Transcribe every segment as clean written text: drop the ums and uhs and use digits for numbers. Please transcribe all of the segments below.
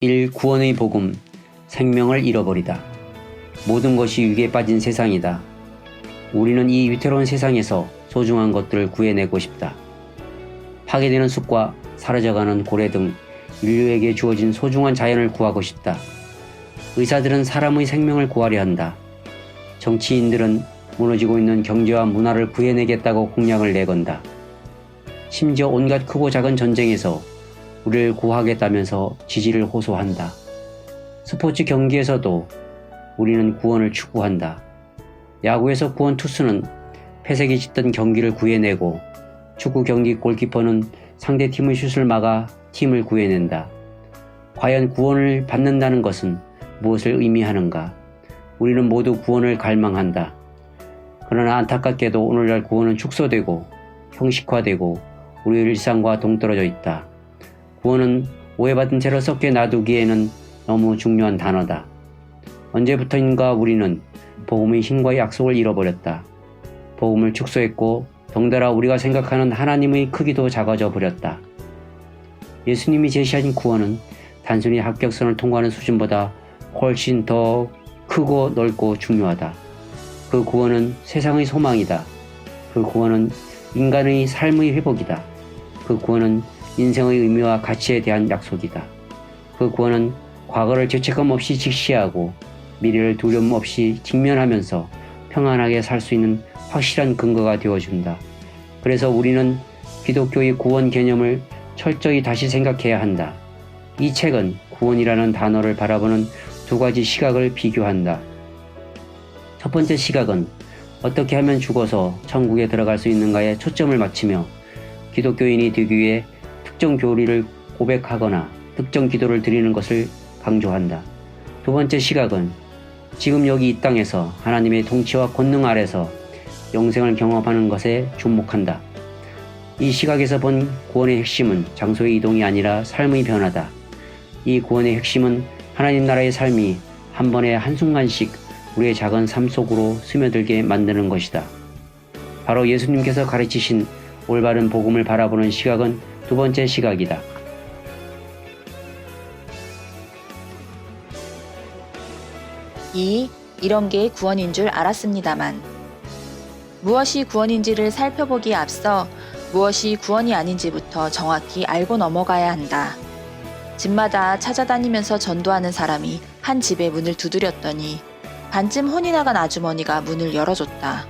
1. 구원의 복음, 생명을 잃어버리다. 모든 것이 위기에 빠진 세상이다. 우리는 이 위태로운 세상에서 소중한 것들을 구해내고 싶다. 파괴되는 숲과 사라져가는 고래 등 인류에게 주어진 소중한 자연을 구하고 싶다. 의사들은 사람의 생명을 구하려 한다. 정치인들은 무너지고 있는 경제와 문화를 구해내겠다고 공약을 내건다. 심지어 온갖 크고 작은 전쟁에서 우리를 구하겠다면서 지지를 호소한다. 스포츠 경기에서도 우리는 구원을 추구한다. 야구에서 구원 투수는 패색이 짙던 경기를 구해내고 축구 경기 골키퍼는 상대 팀의 슛을 막아 팀을 구해낸다. 과연 구원을 받는다는 것은 무엇을 의미하는가? 우리는 모두 구원을 갈망한다. 그러나 안타깝게도 오늘날 구원은 축소되고 형식화되고 우리의 일상과 동떨어져 있다. 구원은 오해받은 채로 썩게 놔두기에는 너무 중요한 단어다. 언제부터인가 우리는 복음의 힘과 약속을 잃어버렸다. 복음을 축소했고 덩달아 우리가 생각하는 하나님의 크기도 작아져 버렸다. 예수님이 제시하신 구원은 단순히 합격선을 통과하는 수준보다 훨씬 더 크고 넓고 중요하다. 그 구원은 세상의 소망이다. 그 구원은 인간의 삶의 회복이다. 그 구원은 인생의 의미와 가치에 대한 약속이다. 그 구원은 과거를 죄책감 없이 직시하고 미래를 두려움 없이 직면하면서 평안하게 살 수 있는 확실한 근거가 되어준다. 그래서 우리는 기독교의 구원 개념을 철저히 다시 생각해야 한다. 이 책은 구원이라는 단어를 바라보는 두 가지 시각을 비교한다. 첫 번째 시각은 어떻게 하면 죽어서 천국에 들어갈 수 있는가에 초점을 맞추며 기독교인이 되기 위해 특정 교리를 고백하거나 특정 기도를 드리는 것을 강조한다. 두 번째 시각은 지금 여기 이 땅에서 하나님의 통치와 권능 아래서 영생을 경험하는 것에 주목한다. 이 시각에서 본 구원의 핵심은 장소의 이동이 아니라 삶의 변화다. 이 구원의 핵심은 하나님 나라의 삶이 한 번에 한순간씩 우리의 작은 삶 속으로 스며들게 만드는 것이다. 바로 예수님께서 가르치신 올바른 복음을 바라보는 시각은 두 번째 시각이다. 이런 게 구원인 줄 알았습니다만. 무엇이 구원인지를 살펴보기에 앞서 무엇이 구원이 아닌지부터 정확히 알고 넘어가야 한다. 집마다 찾아다니면서 전도하는 사람이 한 집의 문을 두드렸더니 반쯤 혼이 나간 아주머니가 문을 열어줬다.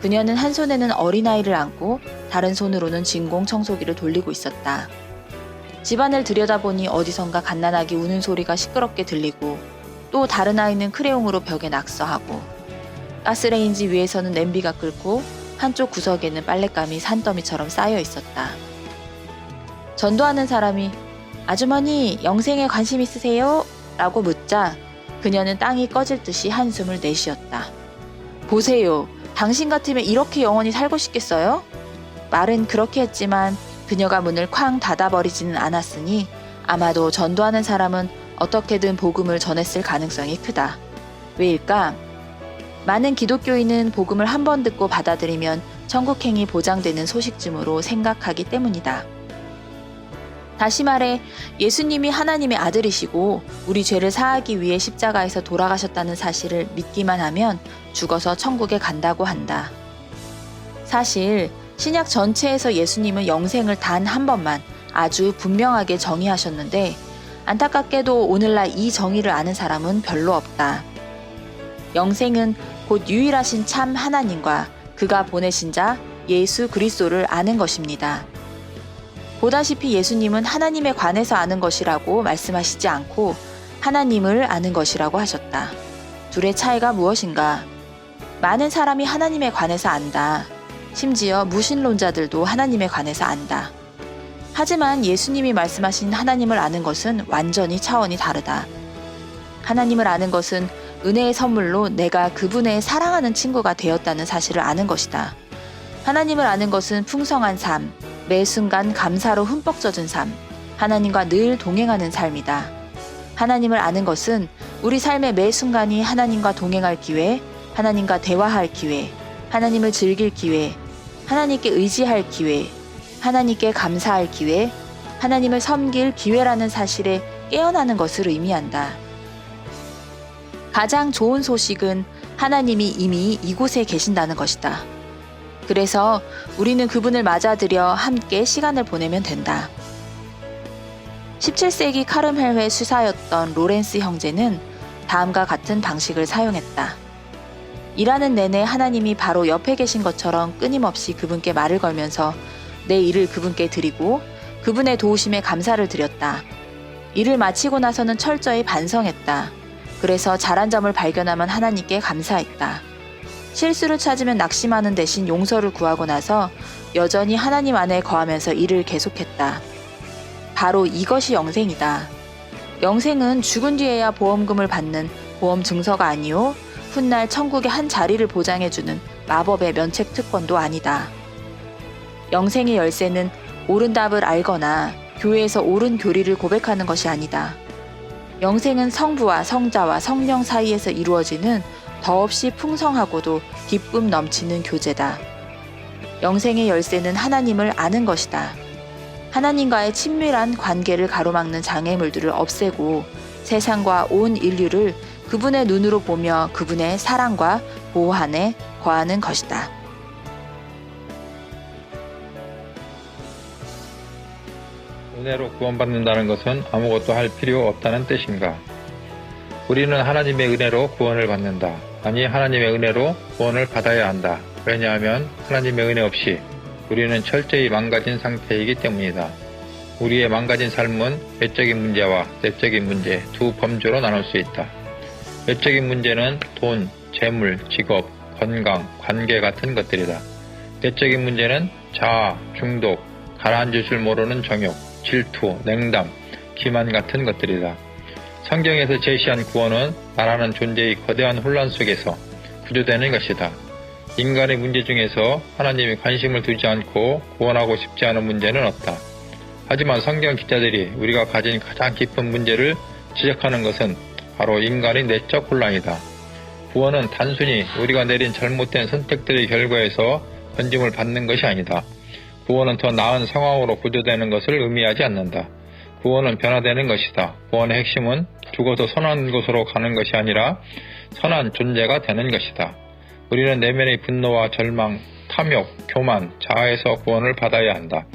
그녀는 한 손에는 어린아이를 안고 다른 손으로는 진공 청소기를 돌리고 있었다. 집안을 들여다보니 어디선가 갓난아기 우는 소리가 시끄럽게 들리고 또 다른 아이는 크레용으로 벽에 낙서하고 가스레인지 위에서는 냄비가 끓고 한쪽 구석에는 빨랫감이 산더미처럼 쌓여 있었다. 전도하는 사람이 "아주머니, 영생에 관심 있으세요?" 라고 묻자 그녀는 땅이 꺼질 듯이 한숨을 내쉬었다. "보세요. 당신 같으면 이렇게 영원히 살고 싶겠어요?" 말은 그렇게 했지만 그녀가 문을 쾅 닫아버리지는 않았으니 아마도 전도하는 사람은 어떻게든 복음을 전했을 가능성이 크다. 왜일까? 많은 기독교인은 복음을 한 번 듣고 받아들이면 천국행이 보장되는 소식쯤으로 생각하기 때문이다. 다시 말해 예수님이 하나님의 아들이시고 우리 죄를 사하기 위해 십자가에서 돌아가셨다는 사실을 믿기만 하면 죽어서 천국에 간다고 한다. 사실 신약 전체에서 예수님은 영생을 단 한 번만 아주 분명하게 정의하셨는데 안타깝게도 오늘날 이 정의를 아는 사람은 별로 없다. 영생은 곧 유일하신 참 하나님과 그가 보내신 자 예수 그리스도를 아는 것입니다. 보다시피 예수님은 하나님에 관해서 아는 것이라고 말씀하시지 않고 하나님을 아는 것이라고 하셨다. 둘의 차이가 무엇인가? 많은 사람이 하나님에 관해서 안다. 심지어 무신론자들도 하나님에 관해서 안다. 하지만 예수님이 말씀하신 하나님을 아는 것은 완전히 차원이 다르다. 하나님을 아는 것은 은혜의 선물로 내가 그분의 사랑하는 친구가 되었다는 사실을 아는 것이다. 하나님을 아는 것은 풍성한 삶, 매 순간 감사로 흠뻑 젖은 삶, 하나님과 늘 동행하는 삶이다. 하나님을 아는 것은 우리 삶의 매 순간이 하나님과 동행할 기회, 하나님과 대화할 기회, 하나님을 즐길 기회, 하나님께 의지할 기회, 하나님께 감사할 기회, 하나님을 섬길 기회라는 사실에 깨어나는 것을 의미한다. 가장 좋은 소식은 하나님이 이미 이곳에 계신다는 것이다. 그래서 우리는 그분을 맞아들여 함께 시간을 보내면 된다. 17세기 카르멜회 수사였던 로렌스 형제는 다음과 같은 방식을 사용했다. 일하는 내내 하나님이 바로 옆에 계신 것처럼 끊임없이 그분께 말을 걸면서 내 일을 그분께 드리고 그분의 도우심에 감사를 드렸다. 일을 마치고 나서는 철저히 반성했다. 그래서 잘한 점을 발견하면 하나님께 감사했다. 실수를 찾으면 낙심하는 대신 용서를 구하고 나서 여전히 하나님 안에 거하면서 일을 계속했다. 바로 이것이 영생이다. 영생은 죽은 뒤에야 보험금을 받는 보험 증서가 아니요 훗날 천국의 한 자리를 보장해주는 마법의 면책 특권도 아니다. 영생의 열쇠는 옳은 답을 알거나 교회에서 옳은 교리를 고백하는 것이 아니다. 영생은 성부와 성자와 성령 사이에서 이루어지는 더없이 풍성하고도 기쁨 넘치는 교제다. 영생의 열쇠는 하나님을 아는 것이다. 하나님과의 친밀한 관계를 가로막는 장애물들을 없애고 세상과 온 인류를 그분의 눈으로 보며 그분의 사랑과 보호 안에 거하는 것이다. 은혜로 구원받는다는 것은 아무것도 할 필요 없다는 뜻인가? 우리는 하나님의 은혜로 구원을 받는다. 아니, 하나님의 은혜로 구원을 받아야 한다. 왜냐하면 하나님의 은혜 없이 우리는 철저히 망가진 상태이기 때문이다. 우리의 망가진 삶은 외적인 문제와 내적인 문제 두 범주로 나눌 수 있다. 외적인 문제는 돈, 재물, 직업, 건강, 관계 같은 것들이다. 내적인 문제는 자아, 중독, 가라앉을 줄 모르는 정욕, 질투, 냉담, 기만 같은 것들이다. 성경에서 제시한 구원은 나라는 존재의 거대한 혼란 속에서 구조되는 것이다. 인간의 문제 중에서 하나님이 관심을 두지 않고 구원하고 싶지 않은 문제는 없다. 하지만 성경 기자들이 우리가 가진 가장 깊은 문제를 지적하는 것은 바로 인간의 내적 혼란이다. 구원은 단순히 우리가 내린 잘못된 선택들의 결과에서 건짐을 받는 것이 아니다. 구원은 더 나은 상황으로 구조되는 것을 의미하지 않는다. 구원은 변화되는 것이다. 구원의 핵심은 죽어서 선한 곳으로 가는 것이 아니라 선한 존재가 되는 것이다. 우리는 내면의 분노와 절망, 탐욕, 교만, 자아에서 구원을 받아야 한다.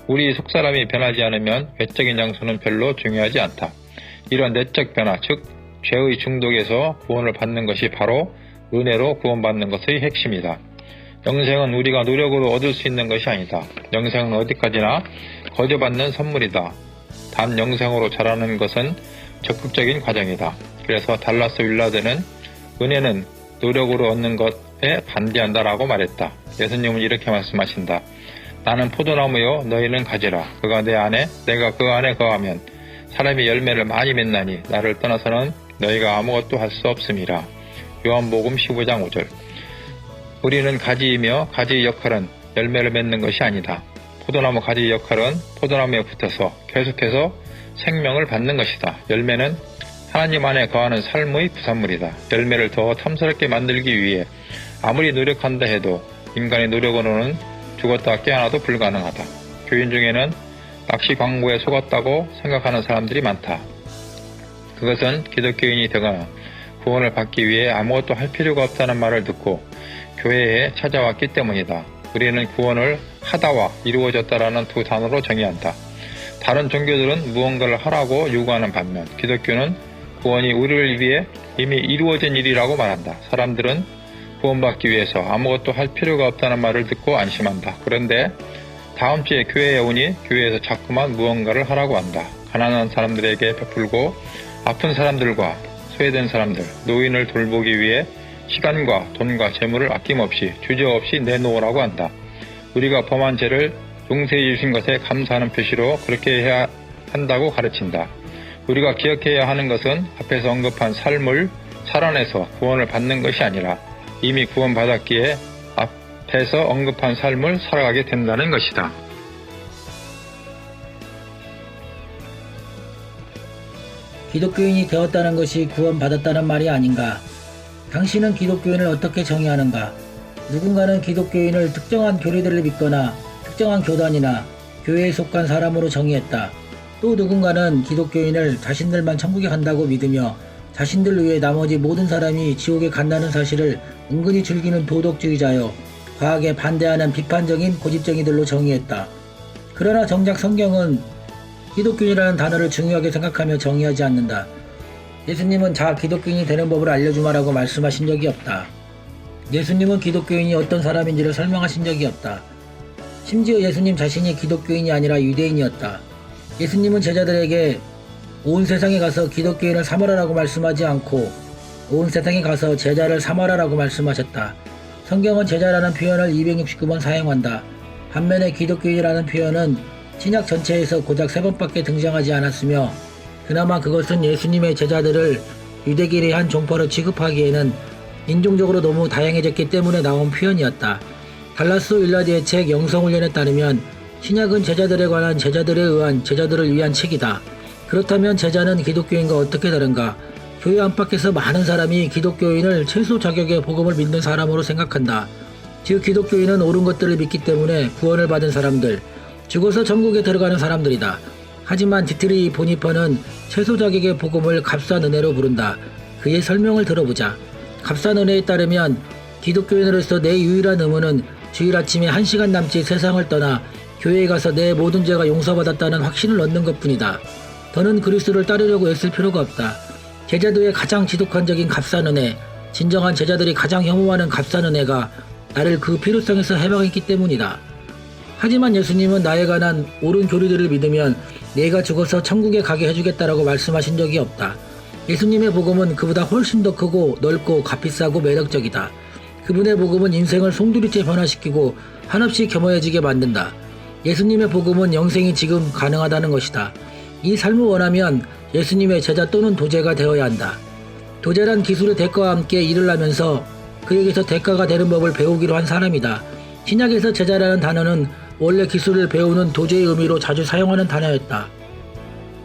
우리 속사람이 변하지 않으면 외적인 장소는 별로 중요하지 않다. 이런 내적 변화, 즉 죄의 중독에서 구원을 받는 것이 바로 은혜로 구원받는 것의 핵심이다. 영생은 우리가 노력으로 얻을 수 있는 것이 아니다. 영생은 어디까지나 거저받는 선물이다. 단 영생으로 자라는 것은 적극적인 과정이다. 그래서 달라스 윌라드는 은혜는 노력으로 얻는 것에 반대한다라고 말했다. 예수님은 이렇게 말씀하신다. 나는 포도나무요 너희는 가지라. 그가 내 안에 내가 그 안에 거하면 사람이 열매를 많이 맺나니 나를 떠나서는 너희가 아무것도 할 수 없음이라. 요한복음 15장 5절. 우리는 가지이며 가지의 역할은 열매를 맺는 것이 아니다. 포도나무 가지의 역할은 포도나무에 붙어서 계속해서 생명을 받는 것이다. 열매는 하나님 안에 거하는 삶의 부산물이다. 열매를 더 탐스럽게 만들기 위해 아무리 노력한다 해도 인간의 노력으로는 죽었다 깨어나도 불가능하다. 교인 중에는 낚시 광고에 속았다고 생각하는 사람들이 많다. 그것은 기독교인이 되거나 구원을 받기 위해 아무것도 할 필요가 없다는 말을 듣고 교회에 찾아왔기 때문이다. 우리는 구원을 하다와 이루어졌다라는 두 단어로 정의한다. 다른 종교들은 무언가를 하라고 요구하는 반면 기독교는 구원이 우리를 위해 이미 이루어진 일이라고 말한다. 사람들은 구원받기 위해서 아무것도 할 필요가 없다는 말을 듣고 안심한다. 그런데 다음 주에 교회에 오니 교회에서 자꾸만 무언가를 하라고 한다. 가난한 사람들에게 베풀고 아픈 사람들과 소외된 사람들, 노인을 돌보기 위해 시간과 돈과 재물을 아낌없이 주저없이 내놓으라고 한다. 우리가 범한 죄를 용서해 주신 것에 감사하는 표시로 그렇게 해야 한다고 가르친다. 우리가 기억해야 하는 것은 앞에서 언급한 삶을 살아내서 구원을 받는 것이 아니라 이미 구원받았기에 앞에서 언급한 삶을 살아가게 된다는 것이다. 기독교인이 되었다는 것이 구원받았다는 말이 아닌가? 당신은 기독교인을 어떻게 정의하는가? 누군가는 기독교인을 특정한 교리들을 믿거나 특정한 교단이나 교회에 속한 사람으로 정의했다. 또 누군가는 기독교인을 자신들만 천국에 간다고 믿으며 자신들 외에 나머지 모든 사람이 지옥에 간다는 사실을 은근히 즐기는 도덕주의자여 과학에 반대하는 비판적인 고집쟁이들로 정의했다. 그러나 정작 성경은 기독교인이라는 단어를 중요하게 생각하며 정의하지 않는다. 예수님은 자 기독교인이 되는 법을 알려주마라고 말씀하신 적이 없다. 예수님은 기독교인이 어떤 사람인지를 설명하신 적이 없다. 심지어 예수님 자신이 기독교인이 아니라 유대인이었다. 예수님은 제자들에게 온 세상에 가서 기독교인을 삼으라라고 말씀하지 않고 온 세상에 가서 제자를 삼아라라고 말씀하셨다. 성경은 제자라는 표현을 269번 사용한다. 반면에 기독교인이라는 표현은 신약 전체에서 고작 3번밖에 등장하지 않았으며 그나마 그것은 예수님의 제자들을 유대인의 한 종파로 취급하기에는 인종적으로 너무 다양해졌기 때문에 나온 표현이었다. 달라스 윌라드의 책 영성훈련에 따르면 신약은 제자들에 관한 제자들에 의한 제자들을 위한 책이다. 그렇다면 제자는 기독교인과 어떻게 다른가? 교회 안팎에서 많은 사람이 기독교인을 최소 자격의 복음을 믿는 사람으로 생각한다. 즉 기독교인은 옳은 것들을 믿기 때문에 구원을 받은 사람들, 죽어서 천국에 들어가는 사람들이다. 하지만 디트리 보니퍼는 최소 자격의 복음을 값싼 은혜로 부른다. 그의 설명을 들어보자. 값싼 은혜에 따르면 기독교인으로서 내 유일한 의무는 주일 아침에 1시간 남짓 세상을 떠나 교회에 가서 내 모든 죄가 용서받았다는 확신을 얻는 것뿐이다. 더는 그리스도를 따르려고 애쓸 필요가 없다. 제자도의 가장 지독한적인 값싼 은혜, 진정한 제자들이 가장 혐오하는 값싼 은혜가 나를 그 필요성에서 해방했기 때문이다. 하지만 예수님은 나에 관한 옳은 교리들을 믿으면 내가 죽어서 천국에 가게 해주겠다라고 말씀하신 적이 없다. 예수님의 복음은 그보다 훨씬 더 크고 넓고 값비싸고 매력적이다. 그분의 복음은 인생을 송두리째 변화시키고 한없이 겸허해지게 만든다. 예수님의 복음은 영생이 지금 가능하다는 것이다. 이 삶을 원하면 예수님의 제자 또는 도제가 되어야 한다. 도제란 기술의 대가와 함께 일을 하면서 그에게서 대가가 되는 법을 배우기로 한 사람이다. 신약에서 제자라는 단어는 원래 기술을 배우는 도제의 의미로 자주 사용하는 단어였다.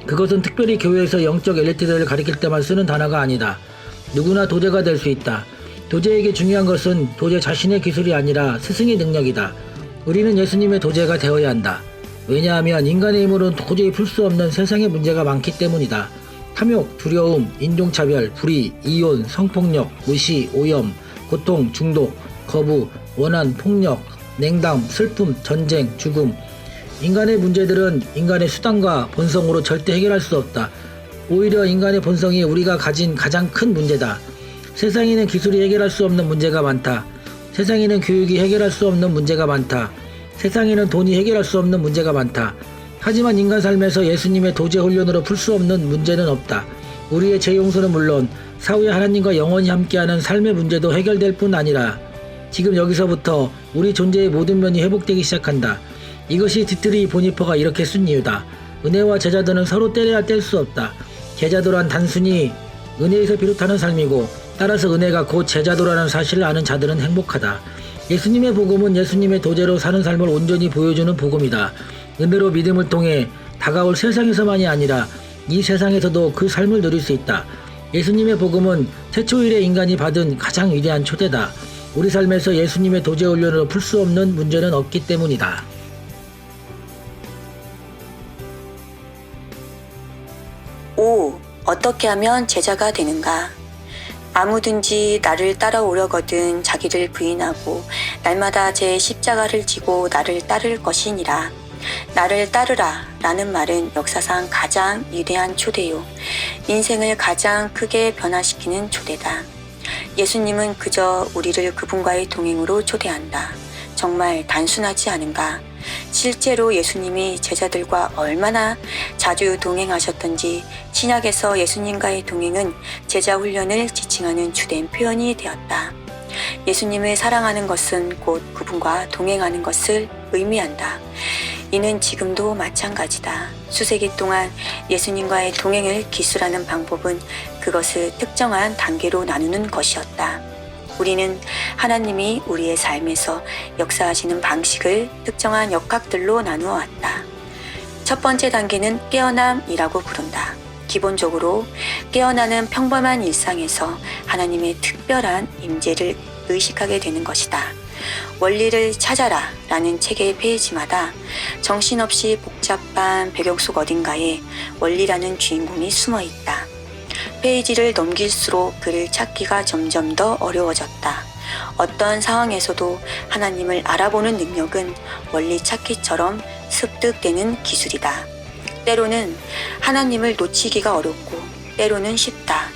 그것은 특별히 교회에서 영적 엘리트들을 가리킬 때만 쓰는 단어가 아니다. 누구나 도제가 될 수 있다. 도제에게 중요한 것은 도제 자신의 기술이 아니라 스승의 능력이다. 우리는 예수님의 도제가 되어야 한다. 왜냐하면 인간의 힘으로는 도저히 풀 수 없는 세상의 문제가 많기 때문이다. 탐욕, 두려움, 인종차별, 불의, 이혼, 성폭력, 무시, 오염, 고통, 중독, 거부, 원한, 폭력, 냉담, 슬픔, 전쟁, 죽음. 인간의 문제들은 인간의 수단과 본성으로 절대 해결할 수 없다. 오히려 인간의 본성이 우리가 가진 가장 큰 문제다. 세상에는 기술이 해결할 수 없는 문제가 많다. 세상에는 교육이 해결할 수 없는 문제가 많다. 세상에는 돈이 해결할 수 없는 문제가 많다. 하지만 인간 삶에서 예수님의 도제 훈련으로 풀 수 없는 문제는 없다. 우리의 죄 용서는 물론 사후에 하나님과 영원히 함께하는 삶의 문제도 해결될 뿐 아니라 지금 여기서부터 우리 존재의 모든 면이 회복되기 시작한다. 이것이 디트리 보니퍼가 이렇게 쓴 이유다. 은혜와 제자도는 서로 떼려야 뗄 수 없다. 제자도란 단순히 은혜에서 비롯하는 삶이고 따라서 은혜가 곧 제자도라는 사실을 아는 자들은 행복하다. 예수님의 복음은 예수님의 도제로 사는 삶을 온전히 보여주는 복음이다. 은혜로 믿음을 통해 다가올 세상에서만이 아니라 이 세상에서도 그 삶을 누릴 수 있다. 예수님의 복음은 최초일의 인간이 받은 가장 위대한 초대다. 우리 삶에서 예수님의 도제 훈련으로 풀 수 없는 문제는 없기 때문이다. 5. 어떻게 하면 제자가 되는가? 아무든지 나를 따라오려거든 자기를 부인하고 날마다 제 십자가를 지고 나를 따를 것이니라. 나를 따르라 라는 말은 역사상 가장 위대한 초대요. 인생을 가장 크게 변화시키는 초대다. 예수님은 그저 우리를 그분과의 동행으로 초대한다. 정말 단순하지 않은가? 실제로 예수님이 제자들과 얼마나 자주 동행하셨던지 신약에서 예수님과의 동행은 제자 훈련을 지칭하는 주된 표현이 되었다. 예수님을 사랑하는 것은 곧 그분과 동행하는 것을 의미한다. 이는 지금도 마찬가지다. 수세기 동안 예수님과의 동행을 기술하는 방법은 그것을 특정한 단계로 나누는 것이었다. 우리는 하나님이 우리의 삶에서 역사하시는 방식을 특정한 역학들로 나누어 왔다. 첫 번째 단계는 깨어남이라고 부른다. 기본적으로 깨어나는 평범한 일상에서 하나님의 특별한 임재를 의식하게 되는 것이다. 원리를 찾아라 라는 책의 페이지마다 정신없이 복잡한 배경 속 어딘가에 원리라는 주인공이 숨어 있다. 페이지를 넘길수록 그를 찾기가 점점 더 어려워졌다. 어떤 상황에서도 하나님을 알아보는 능력은 원리 찾기처럼 습득되는 기술이다. 때로는 하나님을 놓치기가 어렵고 때로는 쉽다.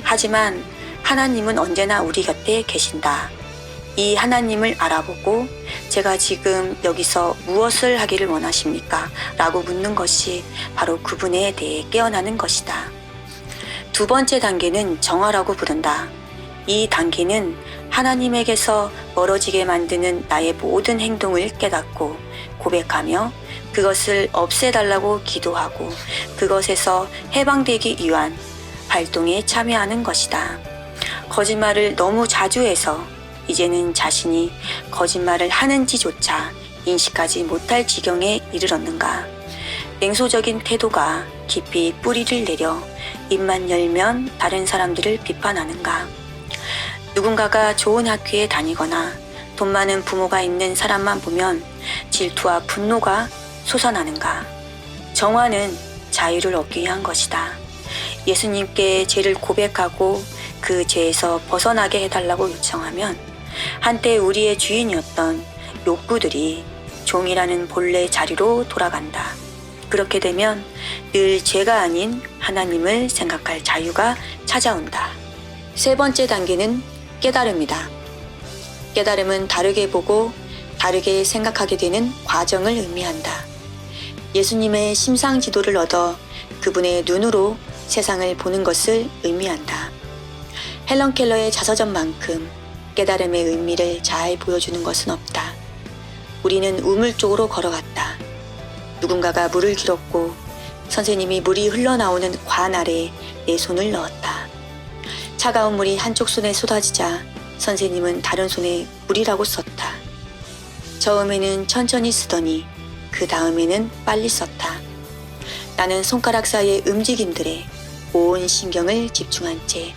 하지만 하나님은 언제나 우리 곁에 계신다. 이 하나님을 알아보고 제가 지금 여기서 무엇을 하기를 원하십니까? 라고 묻는 것이 바로 그분에 대해 깨어나는 것이다. 두 번째 단계는 정화라고 부른다. 이 단계는 하나님에게서 멀어지게 만드는 나의 모든 행동을 깨닫고 고백하며 그것을 없애달라고 기도하고 그것에서 해방되기 위한 활동에 참여하는 것이다. 거짓말을 너무 자주 해서 이제는 자신이 거짓말을 하는지조차 인식하지 못할 지경에 이르렀는가? 냉소적인 태도가 깊이 뿌리를 내려 입만 열면 다른 사람들을 비판하는가? 누군가가 좋은 학교에 다니거나 돈 많은 부모가 있는 사람만 보면 질투와 분노가 솟아나는가? 정화는 자유를 얻기 위한 것이다. 예수님께 죄를 고백하고 그 죄에서 벗어나게 해달라고 요청하면 한때 우리의 주인이었던 욕구들이 종이라는 본래 자리로 돌아간다. 그렇게 되면 늘 죄가 아닌 하나님을 생각할 자유가 찾아온다. 세 번째 단계는 깨달음이다. 깨달음은 다르게 보고 다르게 생각하게 되는 과정을 의미한다. 예수님의 심상 지도를 얻어 그분의 눈으로 세상을 보는 것을 의미한다. 헬런 켈러의 자서전만큼 깨달음의 의미를 잘 보여주는 것은 없다. 우리는 우물 쪽으로 걸어갔다. 누군가가 물을 길었고 선생님이 물이 흘러나오는 관 아래에 내 손을 넣었다. 차가운 물이 한쪽 손에 쏟아지자 선생님은 다른 손에 물이라고 썼다. 처음에는 천천히 쓰더니 그 다음에는 빨리 썼다. 나는 손가락 사이의 움직임들에 온 신경을 집중한 채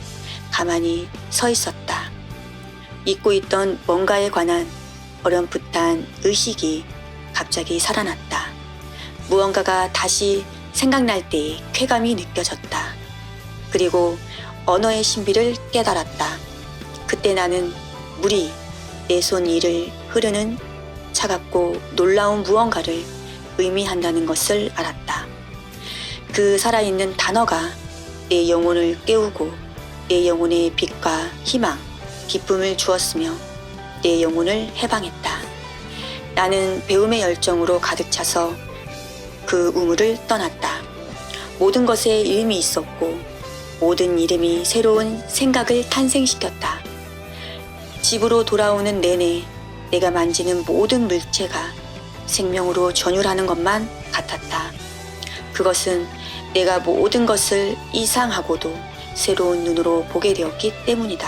가만히 서 있었다. 잊고 있던 뭔가에 관한 어렴풋한 의식이 갑자기 살아났다. 무언가가 다시 생각날 때의 쾌감이 느껴졌다. 그리고 언어의 신비를 깨달았다. 그때 나는 물이 내 손 위를 흐르는 차갑고 놀라운 무언가를 의미한다는 것을 알았다. 그 살아있는 단어가 내 영혼을 깨우고 내 영혼의 빛과 희망, 기쁨을 주었으며 내 영혼을 해방했다. 나는 배움의 열정으로 가득 차서 그 우물을 떠났다. 모든 것에 의미 있었고 모든 이름이 새로운 생각을 탄생시켰다. 집으로 돌아오는 내내 내가 만지는 모든 물체가 생명으로 전율하는 것만 같았다. 그것은 내가 모든 것을 이상하고도 새로운 눈으로 보게 되었기 때문이다.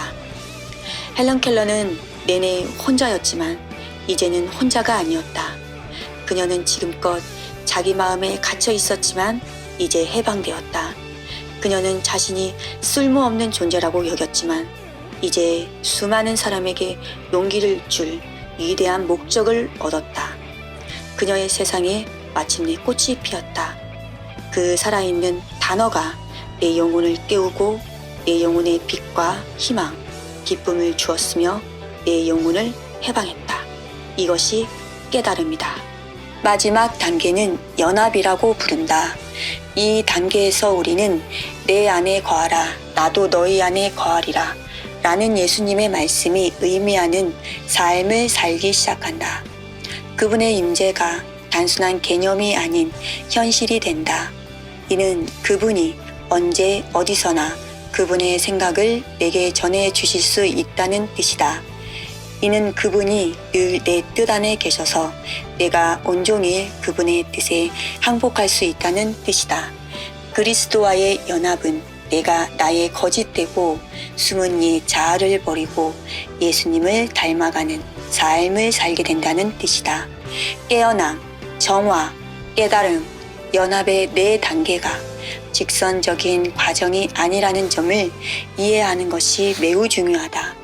헬런 켈러는 내내 혼자였지만 이제는 혼자가 아니었다. 그녀는 지금껏 자기 마음에 갇혀 있었지만 이제 해방되었다. 그녀는 자신이 쓸모없는 존재라고 여겼지만 이제 수많은 사람에게 용기를 줄 위대한 목적을 얻었다. 그녀의 세상에 마침내 꽃이 피었다. 그 살아있는 단어가 내 영혼을 깨우고 내 영혼의 빛과 희망, 기쁨을 주었으며 내 영혼을 해방했다. 이것이 깨달음이다. 마지막 단계는 연합이라고 부른다. 이 단계에서 우리는 내 안에 거하라, 나도 너희 안에 거하리라 라는 예수님의 말씀이 의미하는 삶을 살기 시작한다. 그분의 임재가 단순한 개념이 아닌 현실이 된다. 이는 그분이 언제 어디서나 그분의 생각을 내게 전해 주실 수 있다는 뜻이다. 이는 그분이 늘 내 뜻 안에 계셔서 내가 온종일 그분의 뜻에 항복할 수 있다는 뜻이다. 그리스도와의 연합은 내가 나의 거짓되고 숨은 옛 자아를 버리고 예수님을 닮아가는 삶을 살게 된다는 뜻이다. 깨어남, 정화, 깨달음, 연합의 네 단계가 직선적인 과정이 아니라는 점을 이해하는 것이 매우 중요하다.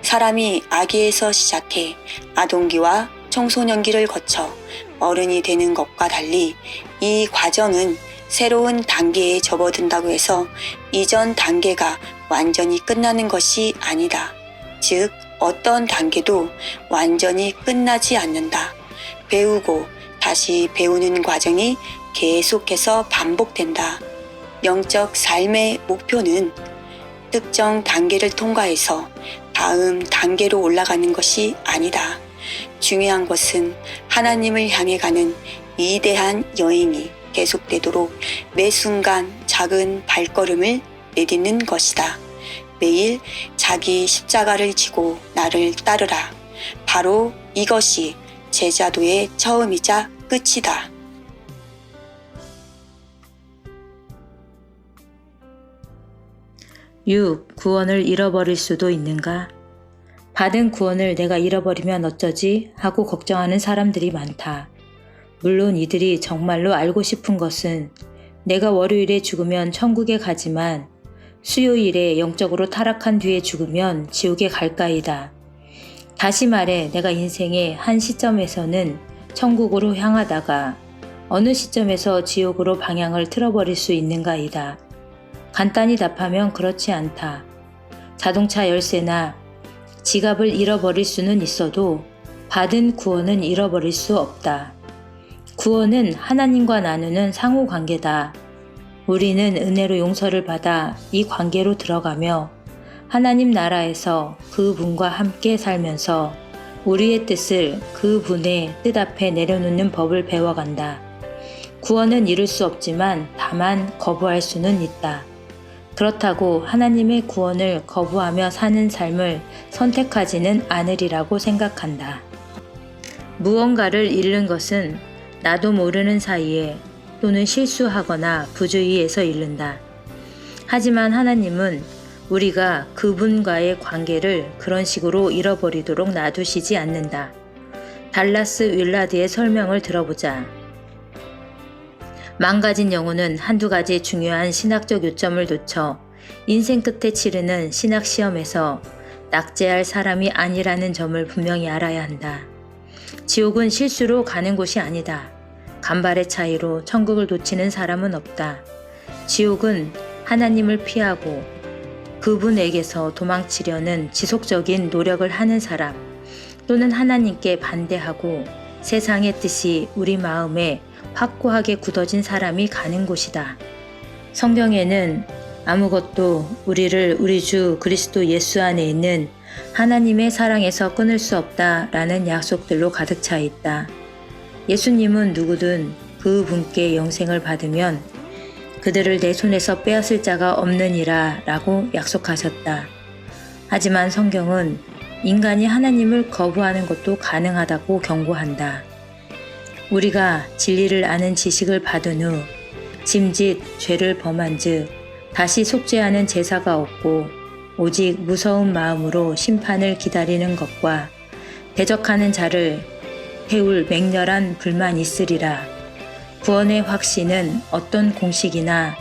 사람이 아기에서 시작해 아동기와 청소년기를 거쳐 어른이 되는 것과 달리 이 과정은 새로운 단계에 접어든다고 해서 이전 단계가 완전히 끝나는 것이 아니다. 즉, 어떤 단계도 완전히 끝나지 않는다. 배우고 다시 배우는 과정이 계속해서 반복된다. 영적 삶의 목표는 특정 단계를 통과해서 다음 단계로 올라가는 것이 아니다. 중요한 것은 하나님을 향해 가는 위대한 여행이 계속되도록 매 순간 작은 발걸음을 내딛는 것이다. 매일 자기 십자가를 지고 나를 따르라. 바로 이것이 제자도의 처음이자 끝이다. 6. 구원을 잃어버릴 수도 있는가? 받은 구원을 내가 잃어버리면 어쩌지? 하고 걱정하는 사람들이 많다. 물론 이들이 정말로 알고 싶은 것은 내가 월요일에 죽으면 천국에 가지만 수요일에 영적으로 타락한 뒤에 죽으면 지옥에 갈까이다. 다시 말해 내가 인생의 한 시점에서는 천국으로 향하다가 어느 시점에서 지옥으로 방향을 틀어버릴 수 있는가이다. 간단히 답하면 그렇지 않다. 자동차 열쇠나 지갑을 잃어버릴 수는 있어도 받은 구원은 잃어버릴 수 없다. 구원은 하나님과 나누는 상호관계다. 우리는 은혜로 용서를 받아 이 관계로 들어가며 하나님 나라에서 그분과 함께 살면서 우리의 뜻을 그분의 뜻 앞에 내려놓는 법을 배워간다. 구원은 이룰 수 없지만 다만 거부할 수는 있다. 그렇다고 하나님의 구원을 거부하며 사는 삶을 선택하지는 않으리라고 생각한다. 무언가를 잃는 것은 나도 모르는 사이에 또는 실수하거나 부주의해서 잃는다. 하지만 하나님은 우리가 그분과의 관계를 그런 식으로 잃어버리도록 놔두시지 않는다. 달라스 윌라드의 설명을 들어보자. 망가진 영혼은 한두 가지 중요한 신학적 요점을 놓쳐 인생 끝에 치르는 신학시험에서 낙제할 사람이 아니라는 점을 분명히 알아야 한다. 지옥은 실수로 가는 곳이 아니다. 간발의 차이로 천국을 놓치는 사람은 없다. 지옥은 하나님을 피하고 그분에게서 도망치려는 지속적인 노력을 하는 사람 또는 하나님께 반대하고 세상의 뜻이 우리 마음에 확고하게 굳어진 사람이 가는 곳이다. 성경에는 아무것도 우리를 우리 주 그리스도 예수 안에 있는 하나님의 사랑에서 끊을 수 없다라는 약속들로 가득 차 있다. 예수님은 누구든 그분께 영생을 받으면 그들을 내 손에서 빼앗을 자가 없느니라 라고 약속하셨다. 하지만 성경은 인간이 하나님을 거부하는 것도 가능하다고 경고한다. 우리가 진리를 아는 지식을 받은 후 짐짓 죄를 범한 즉 다시 속죄하는 제사가 없고 오직 무서운 마음으로 심판을 기다리는 것과 대적하는 자를 태울 맹렬한 불만 있으리라. 구원의 확신은 어떤 공식이나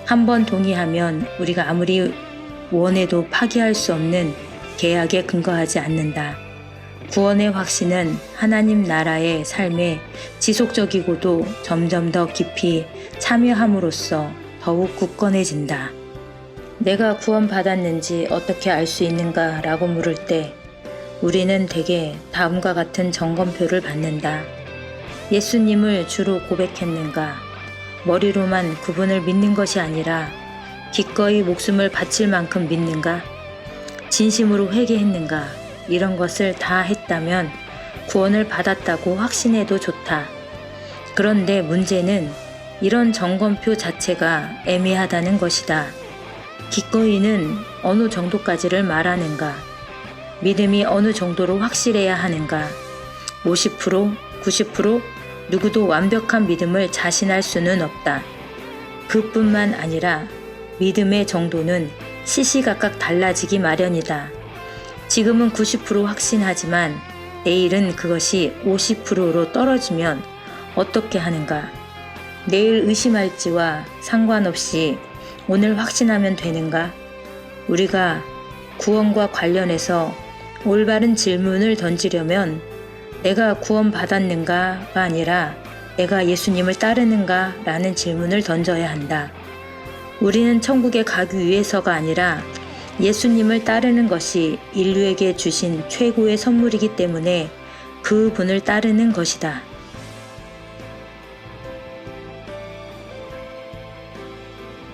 한번 동의하면 우리가 아무리 원해도 파기할 수 없는 계약에 근거하지 않는다. 구원의 확신은 하나님 나라의 삶에 지속적이고도 점점 더 깊이 참여함으로써 더욱 굳건해진다. 내가 구원받았는지 어떻게 알 수 있는가 라고 물을 때 우리는 대개 다음과 같은 점검표를 받는다. 예수님을 주로 고백했는가? 머리로만 그분을 믿는 것이 아니라 기꺼이 목숨을 바칠 만큼 믿는가? 진심으로 회개했는가? 이런 것을 다 했다면 구원을 받았다고 확신해도 좋다. 그런데 문제는 이런 점검표 자체가 애매하다는 것이다. 기꺼이는 어느 정도까지를 말하는가? 믿음이 어느 정도로 확실해야 하는가? 50%, 90%? 누구도 완벽한 믿음을 자신할 수는 없다. 그뿐만 아니라 믿음의 정도는 시시각각 달라지기 마련이다. 지금은 90% 확신하지만 내일은 그것이 50%로 떨어지면 어떻게 하는가? 내일 의심할지와 상관없이 오늘 확신하면 되는가? 우리가 구원과 관련해서 올바른 질문을 던지려면 내가 구원받았는가가 아니라 내가 예수님을 따르는가 라는 질문을 던져야 한다. 우리는 천국에 가기 위해서가 아니라 예수님을 따르는 것이 인류에게 주신 최고의 선물이기 때문에 그 분을 따르는 것이다.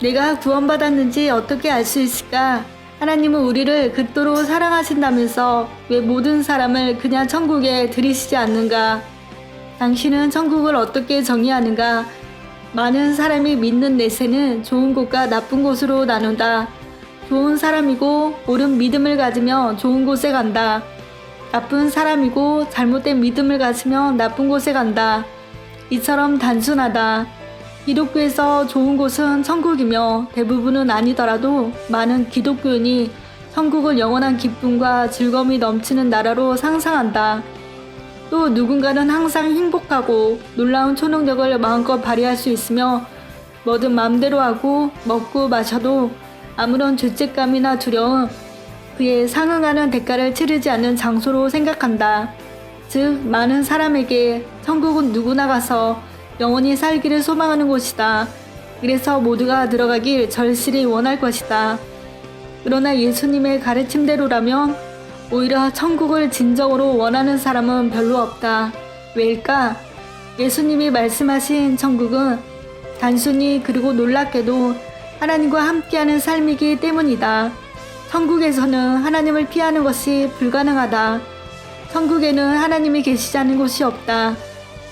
내가 구원받았는지 어떻게 알 수 있을까? 하나님은 우리를 그토록 사랑하신다면서 왜 모든 사람을 그냥 천국에 들이시지 않는가? 당신은 천국을 어떻게 정의하는가? 많은 사람이 믿는 내세는 좋은 곳과 나쁜 곳으로 나눈다. 좋은 사람이고 옳은 믿음을 가지면 좋은 곳에 간다. 나쁜 사람이고 잘못된 믿음을 가지면 나쁜 곳에 간다. 이처럼 단순하다. 기독교에서 좋은 곳은 천국이며 대부분은 아니더라도 많은 기독교인이 천국을 영원한 기쁨과 즐거움이 넘치는 나라로 상상한다. 또 누군가는 항상 행복하고 놀라운 초능력을 마음껏 발휘할 수 있으며 뭐든 마음대로 하고 먹고 마셔도 아무런 죄책감이나 두려움, 그에 상응하는 대가를 치르지 않는 장소로 생각한다. 즉, 많은 사람에게 천국은 누구나 가서 영원히 살기를 소망하는 곳이다. 그래서 모두가 들어가길 절실히 원할 것이다. 그러나 예수님의 가르침대로라면 오히려 천국을 진정으로 원하는 사람은 별로 없다. 왜일까? 예수님이 말씀하신 천국은 단순히 그리고 놀랍게도 하나님과 함께하는 삶이기 때문이다. 천국에서는 하나님을 피하는 것이 불가능하다. 천국에는 하나님이 계시지 않는 곳이 없다.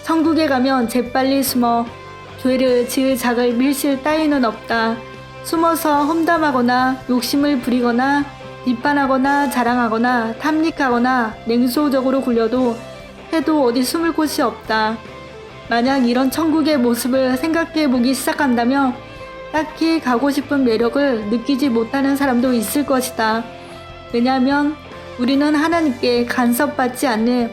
천국에 가면 재빨리 숨어 죄를 지을 자갈 밀실 따위는 없다. 숨어서 험담하거나 욕심을 부리거나 비판하거나 자랑하거나 탐닉하거나 냉소적으로 굴려도 해도 어디 숨을 곳이 없다. 만약 이런 천국의 모습을 생각해 보기 시작한다면 딱히 가고 싶은 매력을 느끼지 못하는 사람도 있을 것이다. 왜냐하면 우리는 하나님께 간섭받지 않는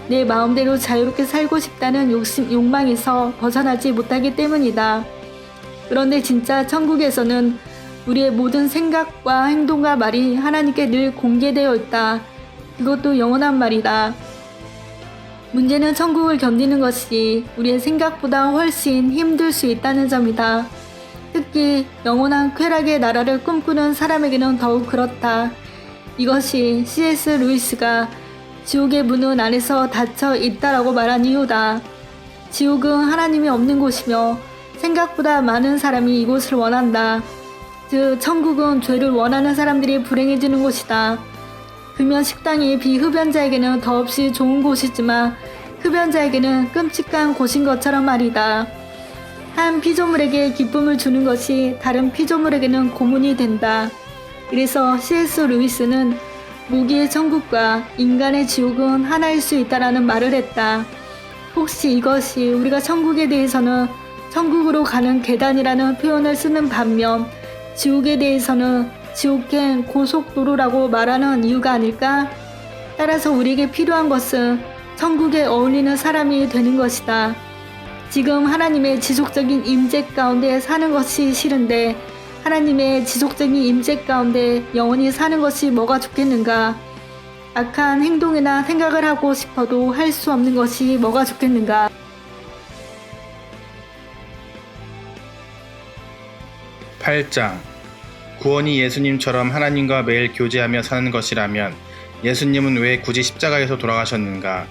내 마음대로 자유롭게 살고 싶다는 욕망에서 벗어나지 못하기 때문이다. 그런데 진짜 천국에서는 우리의 모든 생각과 행동과 말이 하나님께 늘 공개되어 있다. 그것도 영원한 말이다. 문제는 천국을 견디는 것이 우리의 생각보다 훨씬 힘들 수 있다는 점이다. 특히 영원한 쾌락의 나라를 꿈꾸는 사람에게는 더욱 그렇다. 이것이 C.S. 루이스가 지옥의 문은 안에서 닫혀 있다라고 말한 이유다. 지옥은 하나님이 없는 곳이며 생각보다 많은 사람이 이곳을 원한다. 즉, 천국은 죄를 원하는 사람들이 불행해지는 곳이다. 금연 식당이 비흡연자에게는 더없이 좋은 곳이지만 흡연자에게는 끔찍한 곳인 것처럼 말이다. 한 피조물에게 기쁨을 주는 것이 다른 피조물에게는 고문이 된다. 그래서 C.S. 루이스는 모기의 천국과 인간의 지옥은 하나일 수 있다라는 말을 했다. 혹시 이것이 우리가 천국에 대해서는 천국으로 가는 계단이라는 표현을 쓰는 반면 지옥에 대해서는 지옥행 고속도로라고 말하는 이유가 아닐까? 따라서 우리에게 필요한 것은 천국에 어울리는 사람이 되는 것이다. 지금 하나님의 지속적인 임재 가운데 사는 것이 싫은데 하나님의 지속적인 임재 가운데 영원히 사는 것이 뭐가 좋겠는가? 악한 행동이나 생각을 하고 싶어도 할 수 없는 것이 뭐가 좋겠는가? (8장) 구원이 예수님처럼 하나님과 매일 교제하며 사는 것이라면 예수님은 왜 굳이 십자가에서 돌아가셨는가?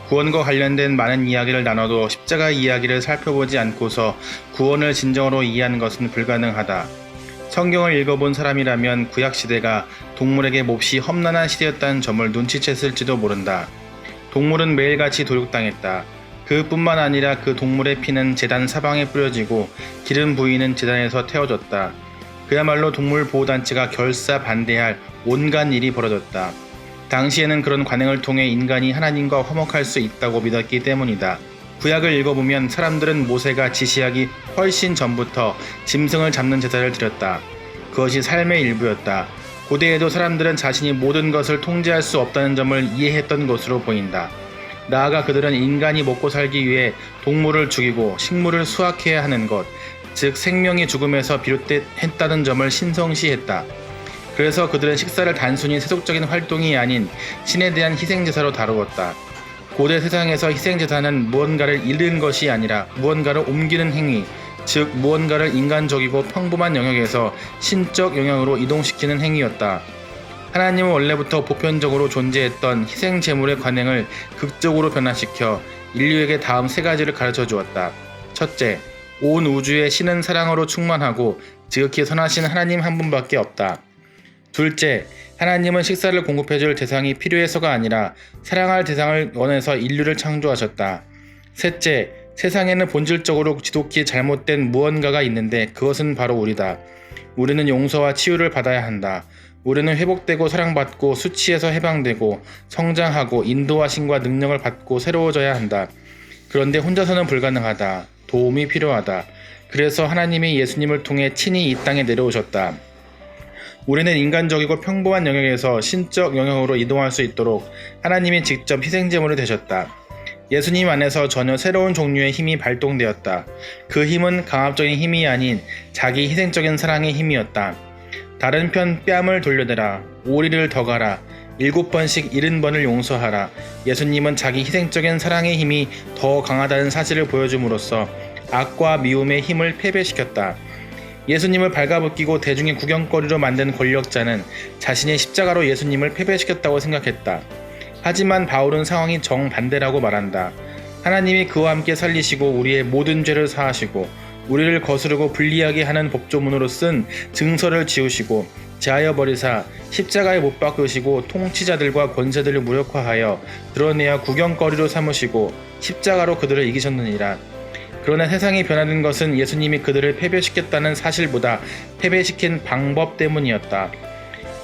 구원과 관련된 많은 이야기를 나눠도 십자가 이야기를 살펴보지 않고서 구원을 진정으로 이해하는 것은 불가능하다. 성경을 읽어본 사람이라면 구약시대가 동물에게 몹시 험난한 시대였다는 점을 눈치챘을지도 모른다. 동물은 매일같이 도륙당했다. 그뿐만 아니라 그 동물의 피는 제단 사방에 뿌려지고 기름 부위는 제단에서 태워졌다. 그야말로 동물보호단체가 결사 반대할 온갖 일이 벌어졌다. 당시에는 그런 관행을 통해 인간이 하나님과 화목할 수 있다고 믿었기 때문이다. 구약을 읽어보면 사람들은 모세가 지시하기 훨씬 전부터 짐승을 잡는 제사를 드렸다. 그것이 삶의 일부였다. 고대에도 사람들은 자신이 모든 것을 통제할 수 없다는 점을 이해했던 것으로 보인다. 나아가 그들은 인간이 먹고 살기 위해 동물을 죽이고 식물을 수확해야 하는 것, 즉 생명의 죽음에서 비롯했다는 점을 신성시했다. 그래서 그들은 식사를 단순히 세속적인 활동이 아닌 신에 대한 희생제사로 다루었다. 고대 세상에서 희생제사는 무언가를 잃는 것이 아니라 무언가를 옮기는 행위, 즉 무언가를 인간적이고 평범한 영역에서 신적 영역으로 이동시키는 행위였다. 하나님은 원래부터 보편적으로 존재했던 희생 제물의 관행을 극적으로 변화시켜 인류에게 다음 3가지를 가르쳐 주었다. 첫째, 온 우주의 신은 사랑으로 충만하고 지극히 선하신 하나님 한 분밖에 없다. 둘째, 하나님은 식사를 공급해줄 대상이 필요해서가 아니라 사랑할 대상을 원해서 인류를 창조하셨다. 셋째, 세상에는 본질적으로 지독히 잘못된 무언가가 있는데 그것은 바로 우리다. 우리는 용서와 치유를 받아야 한다. 우리는 회복되고 사랑받고 수치에서 해방되고 성장하고 인도하심과 능력을 받고 새로워져야 한다. 그런데 혼자서는 불가능하다. 도움이 필요하다. 그래서 하나님이 예수님을 통해 친히 이 땅에 내려오셨다. 우리는 인간적이고 평범한 영역에서 신적 영역으로 이동할 수 있도록 하나님이 직접 희생제물이 되셨다. 예수님 안에서 전혀 새로운 종류의 힘이 발동되었다. 그 힘은 강압적인 힘이 아닌 자기 희생적인 사랑의 힘이었다. 다른 편 뺨을 돌려대라, 오리를 더 가라, 7번씩 70번을 용서하라. 예수님은 자기 희생적인 사랑의 힘이 더 강하다는 사실을 보여줌으로써 악과 미움의 힘을 패배시켰다. 예수님을 발가벗기고 대중의 구경거리로 만든 권력자는 자신의 십자가로 예수님을 패배시켰다고 생각했다. 하지만 바울은 상황이 정반대라고 말한다. 하나님이 그와 함께 살리시고 우리의 모든 죄를 사하시고 우리를 거스르고 불리하게 하는 법조문으로 쓴 증서를 지우시고 제하여 버리사 십자가에 못 박으시고 통치자들과 권세들을 무력화하여 드러내어 구경거리로 삼으시고 십자가로 그들을 이기셨느니라. 그러나 세상이 변하는 것은 예수님이 그들을 패배시켰다는 사실보다 패배시킨 방법 때문이었다.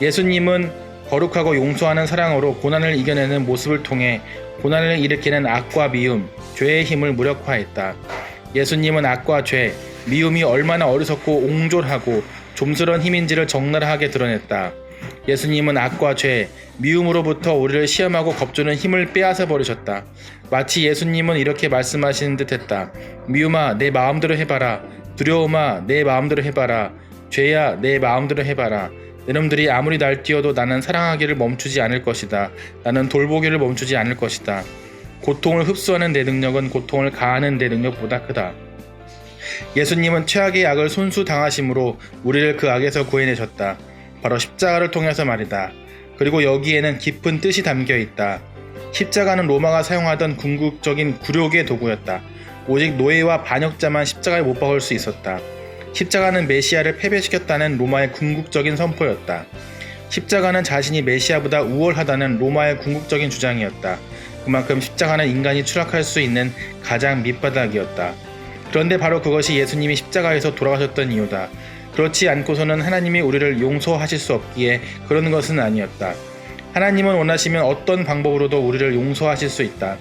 예수님은 거룩하고 용서하는 사랑으로 고난을 이겨내는 모습을 통해 고난을 일으키는 악과 미움, 죄의 힘을 무력화했다. 예수님은 악과 죄, 미움이 얼마나 어리석고 옹졸하고 좀스러운 힘인지를 적나라하게 드러냈다. 예수님은 악과 죄, 미움으로부터 우리를 시험하고 겁주는 힘을 빼앗아 버리셨다. 마치 예수님은 이렇게 말씀하시는 듯 했다. 미움아, 내 마음대로 해봐라. 두려움아, 내 마음대로 해봐라. 죄야, 내 마음대로 해봐라. 내놈들이 아무리 날뛰어도 나는 사랑하기를 멈추지 않을 것이다. 나는 돌보기를 멈추지 않을 것이다. 고통을 흡수하는 내 능력은 고통을 가하는 내 능력보다 크다. 예수님은 최악의 악을 손수당하심으로 우리를 그 악에서 구해내셨다. 바로 십자가를 통해서 말이다. 그리고 여기에는 깊은 뜻이 담겨 있다. 십자가는 로마가 사용하던 궁극적인 굴욕의 도구였다. 오직 노예와 반역자만 십자가에 못 박을 수 있었다. 십자가는 메시아를 패배시켰다는 로마의 궁극적인 선포였다. 십자가는 자신이 메시아보다 우월하다는 로마의 궁극적인 주장이었다. 그만큼 십자가는 인간이 추락할 수 있는 가장 밑바닥이었다. 그런데 바로 그것이 예수님이 십자가에서 돌아가셨던 이유다. 그렇지 않고서는 하나님이 우리를 용서하실 수 없기에 그런 것은 아니었다. 하나님은 원하시면 어떤 방법으로도 우리를 용서하실 수 있다.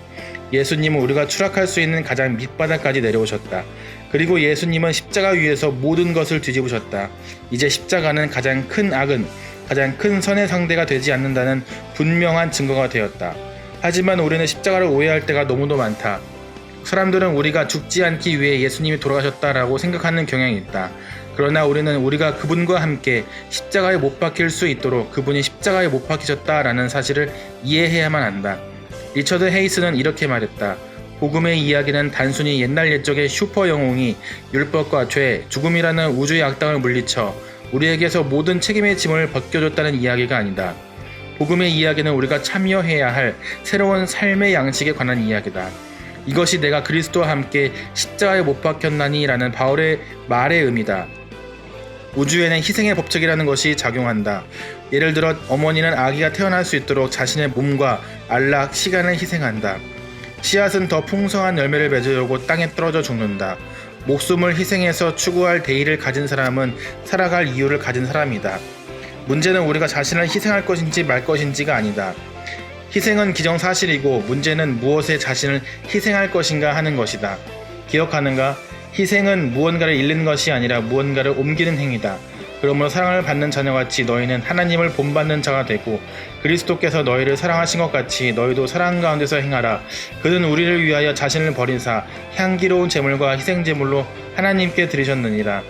예수님은 우리가 추락할 수 있는 가장 밑바닥까지 내려오셨다. 그리고 예수님은 십자가 위에서 모든 것을 뒤집으셨다. 이제 십자가는 가장 큰 악은 가장 큰 선의 상대가 되지 않는다는 분명한 증거가 되었다. 하지만 우리는 십자가를 오해할 때가 너무도 많다. 사람들은 우리가 죽지 않기 위해 예수님이 돌아가셨다라고 생각하는 경향이 있다. 그러나 우리는 우리가 그분과 함께 십자가에 못 박힐 수 있도록 그분이 십자가에 못 박히셨다라는 사실을 이해해야만 한다. 리처드 헤이스는 이렇게 말했다. 복음의 이야기는 단순히 옛날 옛적의 슈퍼 영웅이 율법과 죄, 죽음이라는 우주의 악당을 물리쳐 우리에게서 모든 책임의 짐을 벗겨줬다는 이야기가 아니다. 복음의 이야기는 우리가 참여해야 할 새로운 삶의 양식에 관한 이야기다. 이것이 내가 그리스도와 함께 십자가에 못 박혔나니 라는 바울의 말의 의미다. 우주에는 희생의 법칙이라는 것이 작용한다. 예를 들어 어머니는 아기가 태어날 수 있도록 자신의 몸과 안락, 시간을 희생한다. 씨앗은 더 풍성한 열매를 맺으려고 땅에 떨어져 죽는다. 목숨을 희생해서 추구할 대의를 가진 사람은 살아갈 이유를 가진 사람이다. 문제는 우리가 자신을 희생할 것인지 말 것인지가 아니다. 희생은 기정사실이고 문제는 무엇에 자신을 희생할 것인가 하는 것이다. 기억하는가? 희생은 무언가를 잃는 것이 아니라 무언가를 옮기는 행위다. 그러므로 사랑을 받는 자녀같이 너희는 하나님을 본받는 자가 되고 그리스도께서 너희를 사랑하신 것 같이 너희도 사랑 가운데서 행하라. 그는 우리를 위하여 자신을 버린사 향기로운 제물과 희생제물로 하나님께 드리셨느니라.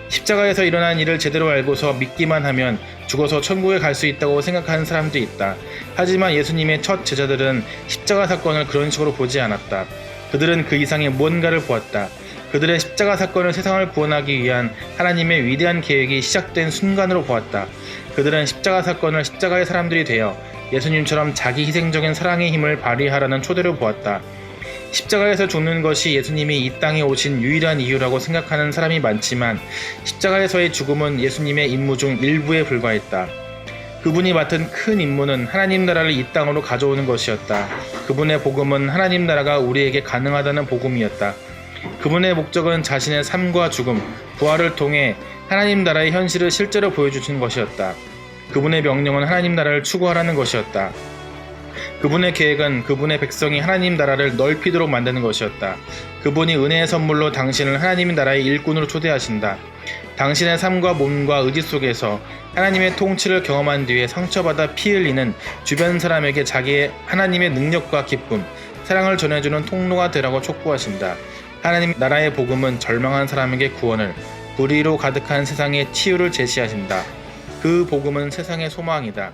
십자가에서 일어난 일을 제대로 알고서 믿기만 하면 죽어서 천국에 갈 수 있다고 생각하는 사람도 있다. 하지만 예수님의 첫 제자들은 십자가 사건을 그런 식으로 보지 않았다. 그들은 그 이상의 무언가를 보았다. 그들의 십자가 사건을 세상을 구원하기 위한 하나님의 위대한 계획이 시작된 순간으로 보았다. 그들은 십자가 사건을 십자가의 사람들이 되어 예수님처럼 자기 희생적인 사랑의 힘을 발휘하라는 초대로 보았다. 십자가에서 죽는 것이 예수님이 이 땅에 오신 유일한 이유라고 생각하는 사람이 많지만 십자가에서의 죽음은 예수님의 임무 중 일부에 불과했다. 그분이 맡은 큰 임무는 하나님 나라를 이 땅으로 가져오는 것이었다. 그분의 복음은 하나님 나라가 우리에게 가능하다는 복음이었다. 그분의 목적은 자신의 삶과 죽음, 부활을 통해 하나님 나라의 현실을 실제로 보여주신 것이었다. 그분의 명령은 하나님 나라를 추구하라는 것이었다. 그분의 계획은 그분의 백성이 하나님 나라를 넓히도록 만드는 것이었다. 그분이 은혜의 선물로 당신을 하나님 나라의 일꾼으로 초대하신다. 당신의 삶과 몸과 의지 속에서 하나님의 통치를 경험한 뒤에 상처받아 피 흘리는 주변 사람에게 자기의 하나님의 능력과 기쁨, 사랑을 전해주는 통로가 되라고 촉구하신다. 하나님 나라의 복음은 절망한 사람에게 구원을, 불의로 가득한 세상에 치유를 제시하신다. 그 복음은 세상의 소망이다.